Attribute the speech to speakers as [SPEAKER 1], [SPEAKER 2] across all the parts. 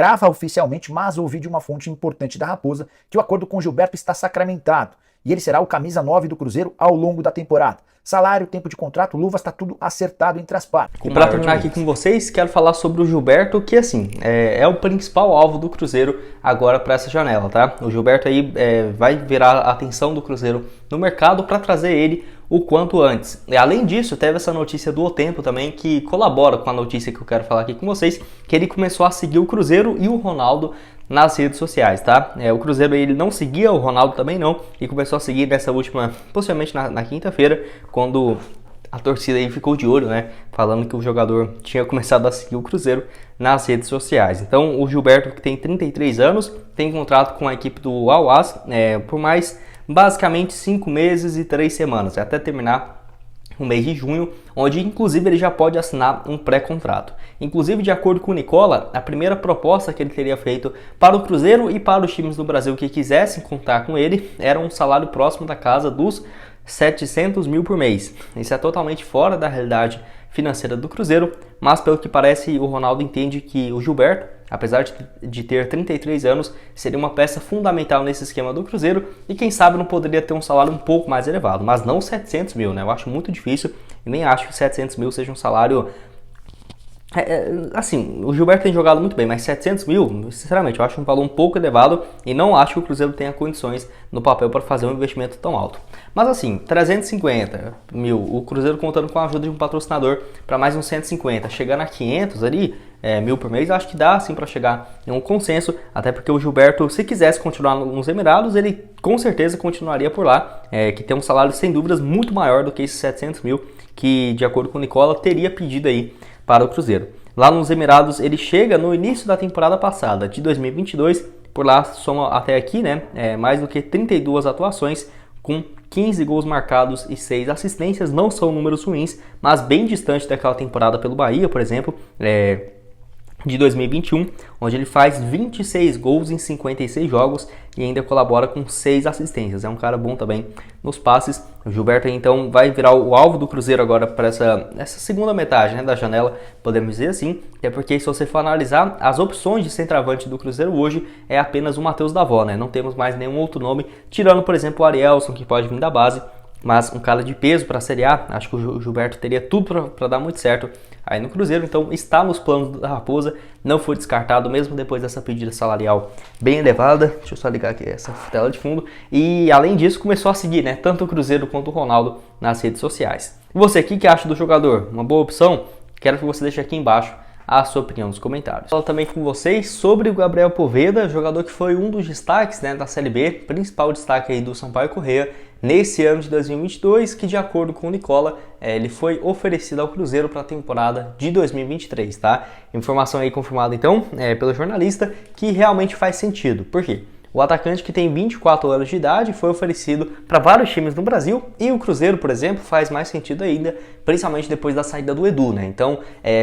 [SPEAKER 1] crava oficialmente, mas ouvi de uma fonte importante da Raposa que o acordo com Gilberto está sacramentado e ele será o camisa 9 do Cruzeiro ao longo da temporada. Salário, tempo de contrato, luvas, tá tudo acertado entre as partes.
[SPEAKER 2] E para terminar aqui com vocês, quero falar sobre o Gilberto, que assim, é o principal alvo do Cruzeiro agora para essa janela, tá? O Gilberto aí vai virar a atenção do Cruzeiro no mercado para trazer ele o quanto antes. E além disso, teve essa notícia do O Tempo também, que colabora com a notícia que eu quero falar aqui com vocês, que ele começou a seguir o Cruzeiro e o Ronaldo nas redes sociais, tá? O Cruzeiro ele não seguia, o Ronaldo também não, e começou a seguir nessa última, possivelmente na quinta-feira, quando a torcida aí ficou de olho, né? Falando que o jogador tinha começado a seguir o Cruzeiro nas redes sociais. Então, o Gilberto, que tem 33 anos, tem contrato com a equipe do Al-Ahly por mais, basicamente, 5 meses e 3 semanas, até terminar o mês de junho, onde inclusive ele já pode assinar um pré-contrato. Inclusive, de acordo com o Nicola, a primeira proposta que ele teria feito para o Cruzeiro e para os times do Brasil que quisessem contar com ele era um salário próximo da casa dos 700 mil por mês. Isso é totalmente fora da realidade financeira do Cruzeiro, mas pelo que parece o Ronaldo entende que o Gilberto, apesar de ter 33 anos, seria uma peça fundamental nesse esquema do Cruzeiro e quem sabe não poderia ter um salário um pouco mais elevado, mas não 700 mil, né? Eu acho muito difícil e nem acho que 700 mil seja um salário... assim, o Gilberto tem jogado muito bem, mas 700 mil, sinceramente, eu acho um valor um pouco elevado e não acho que o Cruzeiro tenha condições no papel para fazer um investimento tão alto. Mas assim, 350 mil, o Cruzeiro contando com a ajuda de um patrocinador para mais uns 150, chegando a 500 ali, mil por mês, acho que dá sim para chegar em um consenso, até porque o Gilberto, se quisesse continuar nos Emirados, ele com certeza continuaria por lá, que tem um salário sem dúvidas muito maior do que esses 700 mil, que de acordo com o Nicola teria pedido aí para o Cruzeiro. Lá nos Emirados ele chega no início da temporada passada, de 2022, por lá soma até aqui, né, mais do que 32 atuações, com 15 gols marcados e 6 assistências. Não são números ruins, mas bem distante daquela temporada pelo Bahia, por exemplo, de 2021, onde ele faz 26 gols em 56 jogos e ainda colabora com 6 assistências. É um cara bom também nos passes. O Gilberto então vai virar o alvo do Cruzeiro agora para essa segunda metade, né, da janela, podemos dizer assim, até porque se você for analisar, as opções de centroavante do Cruzeiro hoje é apenas o Matheus Davó, né? Não temos mais nenhum outro nome, tirando por exemplo o Arielson, que pode vir da base, mas um cara de peso para a Série A, acho que o Gilberto teria tudo para dar muito certo aí no Cruzeiro, então está nos planos da Raposa, não foi descartado mesmo depois dessa pedida salarial bem elevada. Deixa eu só ligar aqui essa tela de fundo. E além disso começou a seguir, né, tanto o Cruzeiro quanto o Ronaldo nas redes sociais. E você, o que acha do jogador? Uma boa opção? Quero que você deixe aqui embaixo a sua opinião nos comentários. Falo também com vocês sobre o Gabriel Poveda, jogador que foi um dos destaques, né, da Série B, principal destaque aí do Sampaio Corrêa nesse ano de 2022, que de acordo com o Nicola, ele foi oferecido ao Cruzeiro para a temporada de 2023, tá? Informação aí confirmada então pelo jornalista, que realmente faz sentido. Por quê? O atacante, que tem 24 anos de idade, foi oferecido para vários times no Brasil e o Cruzeiro, por exemplo, faz mais sentido ainda, principalmente depois da saída do Edu, né? Então,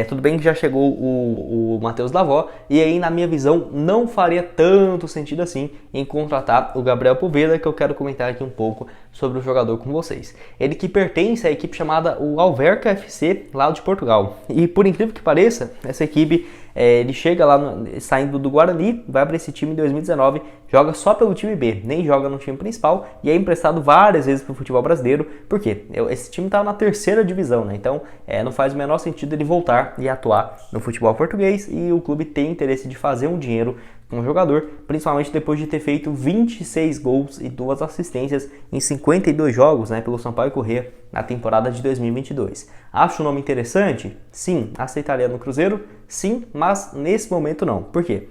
[SPEAKER 2] tudo bem que já chegou o Matheus Davó e aí, na minha visão, não faria tanto sentido assim em contratar o Gabriel Poveda, que eu quero comentar aqui um pouco sobre o jogador com vocês. Ele que pertence à equipe chamada o Alverca FC, lá de Portugal. E por incrível que pareça, essa equipe, ele chega lá saindo do Guarani, vai para esse time em 2019, joga só pelo time B, nem joga no time principal e é emprestado várias vezes para o futebol brasileiro. Por quê? Esse time está na terceira divisão, né? Então não faz o menor sentido ele voltar e atuar no futebol português, e o clube tem interesse de fazer um dinheiro com o jogador, principalmente depois de ter feito 26 gols e 2 assistências em 52 jogos, né, pelo Sampaio Corrêa na temporada de 2022. Acho o nome interessante? Sim. Aceitaria no Cruzeiro? Sim, mas nesse momento não. Por quê?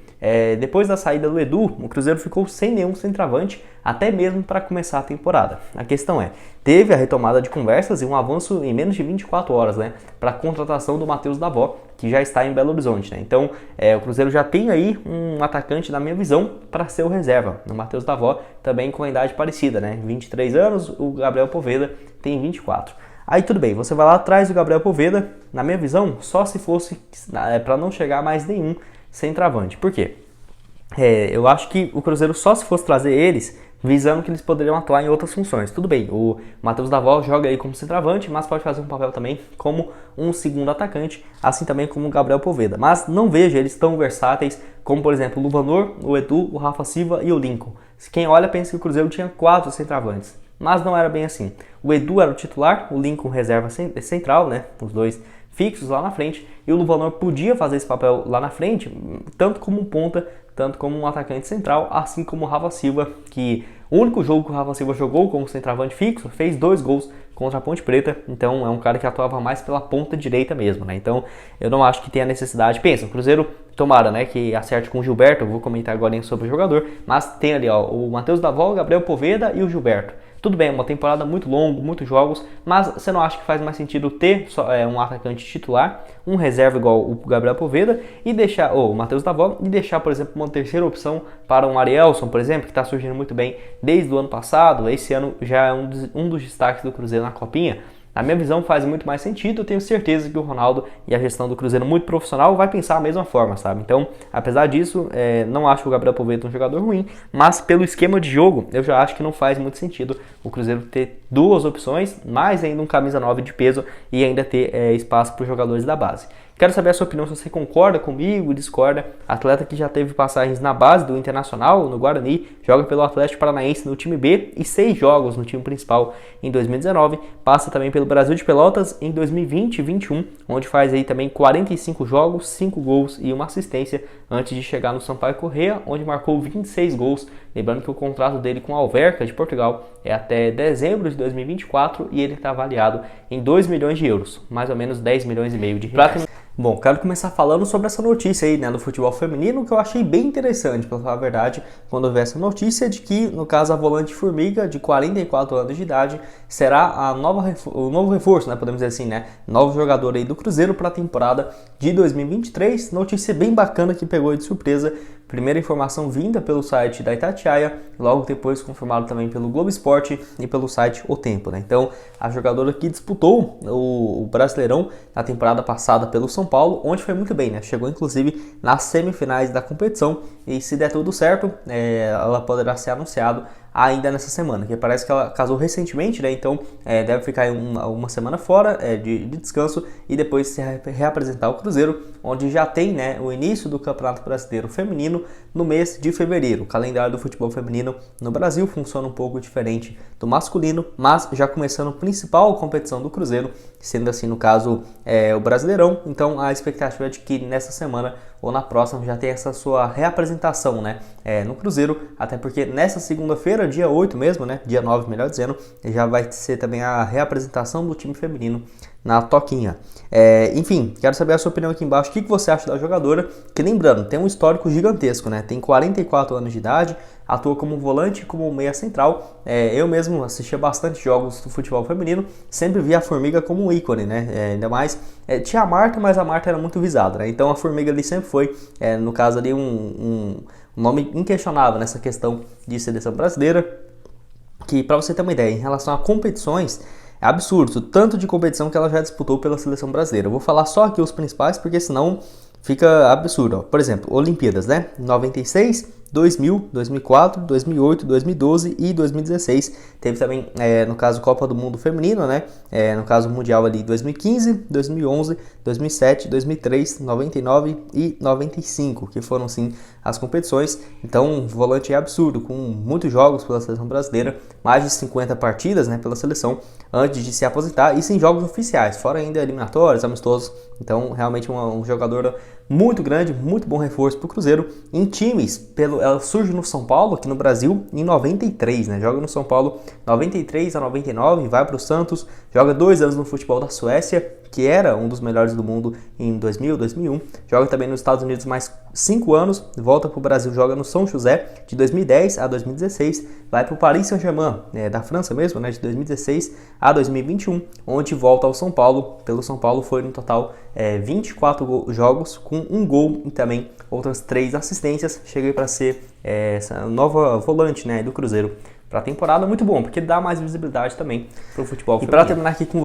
[SPEAKER 2] Depois da saída do Edu, o Cruzeiro ficou sem nenhum centroavante, até mesmo para começar a temporada. A questão teve a retomada de conversas e um avanço em menos de 24 horas, né, para a contratação do Matheus Davó, que já está em Belo Horizonte, né? Então, o Cruzeiro já tem aí um atacante, na minha visão, para ser o reserva. O Matheus Davó também com a idade parecida, né? 23 anos, o Gabriel Poveda tem 24. Aí tudo bem, você vai lá atrás do Gabriel Poveda, na minha visão, só se fosse para não chegar mais nenhum centroavante. Por quê? Eu acho que o Cruzeiro só se fosse trazer eles visando que eles poderiam atuar em outras funções. Tudo bem, o Matheus Davó joga aí como centroavante, mas pode fazer um papel também como um segundo atacante, assim também como o Gabriel Poveda. Mas não vejo eles tão versáteis como, por exemplo, o Luvanor, o Edu, o Rafa Silva e o Lincoln. Quem olha pensa que o Cruzeiro tinha 4 centroavantes, mas não era bem assim. O Edu era o titular, o Lincoln reserva central, né, os dois fixos lá na frente, e o Luvanor podia fazer esse papel lá na frente, tanto como um ponta, tanto como um atacante central, assim como o Rafa Silva, que o único jogo que o Rafa Silva jogou como centroavante fixo, fez 2 gols contra a Ponte Preta, então é um cara que atuava mais pela ponta direita mesmo, né? Então eu não acho que tenha necessidade. Pensa, o Cruzeiro, tomara, né, que acerte com o Gilberto, eu vou comentar agora sobre o jogador, mas tem ali, ó, o Matheus Davó, o Gabriel Poveda e o Gilberto. Tudo bem, uma temporada muito longa, muitos jogos, mas você não acha que faz mais sentido ter um atacante titular, um reserva igual o Gabriel Poveda e deixar, ou o Matheus Davó, e deixar, por exemplo, uma terceira opção para um Arielson, por exemplo, que está surgindo muito bem desde o ano passado. Esse ano já é um dos destaques do Cruzeiro na Copinha. Na minha visão faz muito mais sentido, eu tenho certeza que o Ronaldo e a gestão do Cruzeiro muito profissional vai pensar da mesma forma, sabe? Então, apesar disso, não acho o Gabriel Poveda um jogador ruim, mas pelo esquema de jogo, eu já acho que não faz muito sentido o Cruzeiro ter 2 opções, mais ainda um camisa 9 de peso e ainda ter espaço para os jogadores da base. Quero saber a sua opinião, se você concorda comigo, discorda. Atleta que já teve passagens na base do Internacional, no Guarani, joga pelo Atlético Paranaense no time B e 6 jogos no time principal em 2019. Passa também pelo Brasil de Pelotas em 2020 e 2021, onde faz aí também 45 jogos, 5 gols e 1 assistência, antes de chegar no Sampaio Corrêa, onde marcou 26 gols. Lembrando que o contrato dele com a Alverca de Portugal é até dezembro de 2024 e ele está avaliado em 2 milhões de euros, mais ou menos 10 milhões e meio de reais. Bom, quero começar falando sobre essa notícia aí, né, do futebol feminino, que eu achei bem interessante, para falar a verdade, quando eu vi essa notícia de que, no caso, a volante Formiga, de 44 anos de idade, será o novo reforço, né, podemos dizer assim, né, novo jogador aí do Cruzeiro para a temporada de 2023. Notícia bem bacana que pegou de surpresa. Primeira informação vinda pelo site da Itatiaia, logo depois confirmado também pelo Globo Esporte e pelo site O Tempo, né? Então, a jogadora que disputou o Brasileirão na temporada passada pelo São Paulo, onde foi muito bem, né? Chegou inclusive nas semifinais da competição e, se der tudo certo, ela poderá ser anunciada ainda nessa semana, que parece que ela casou recentemente, né? Então deve ficar uma semana fora de descanso e depois se reapresentar ao Cruzeiro, onde já tem, né, o início do Campeonato Brasileiro Feminino no mês de fevereiro. O calendário do futebol feminino no Brasil funciona um pouco diferente do masculino, mas já começando a principal competição do Cruzeiro, sendo assim, no caso, o Brasileirão. Então a expectativa é de que nessa semana ou na próxima já tenha essa sua reapresentação, né, no Cruzeiro, até porque nessa segunda-feira, dia 8 mesmo, né, dia 9 melhor dizendo, já vai ser também a reapresentação do time feminino na Toquinha. Enfim, quero saber a sua opinião aqui embaixo. O que você acha da jogadora? Que, lembrando, tem um histórico gigantesco, né? Tem 44 anos de idade, atua como volante e como meia central. Eu mesmo assistia bastante jogos do futebol feminino, sempre via a Formiga como um ícone, né? Ainda mais, tinha a Marta, mas a Marta era muito visada, né? Então a Formiga ali sempre foi, no caso ali, um nome inquestionável nessa questão de seleção brasileira. Que, para você ter uma ideia, em relação a competições, é absurdo, tanto de competição que ela já disputou pela seleção brasileira. Eu vou falar só aqui os principais, porque senão fica absurdo. Por exemplo, Olimpíadas, né? 96, 2000, 2004, 2008, 2012 e 2016. Teve também, no caso, Copa do Mundo Feminino, né? No caso, Mundial ali 2015, 2011, 2007, 2003, 99 e 95, que foram, sim, as competições. Então, o volante é absurdo, com muitos jogos pela seleção brasileira, mais de 50 partidas, né, pela seleção, antes de se aposentar, e sem jogos oficiais, fora ainda eliminatórios, amistosos. Então, realmente um jogador muito grande, muito bom reforço para o Cruzeiro. Em times, ela surge no São Paulo, aqui no Brasil, em 93, né? Joga no São Paulo 93 a 99, vai para o Santos, joga 2 anos no futebol da Suécia, que era um dos melhores do mundo em 2000, 2001. Joga também nos Estados Unidos mais 5 anos, volta para o Brasil, joga no São José de 2010 a 2016, vai para o Paris Saint-Germain, da França mesmo, né, de 2016 a 2021, onde volta ao São Paulo. Pelo São Paulo foi no total 24 jogos com 1 gol e também outras 3 assistências. Cheguei para ser essa nova volante, né, do Cruzeiro para a temporada. Muito bom, porque dá mais visibilidade também para o futebol feminino. E para terminar aqui com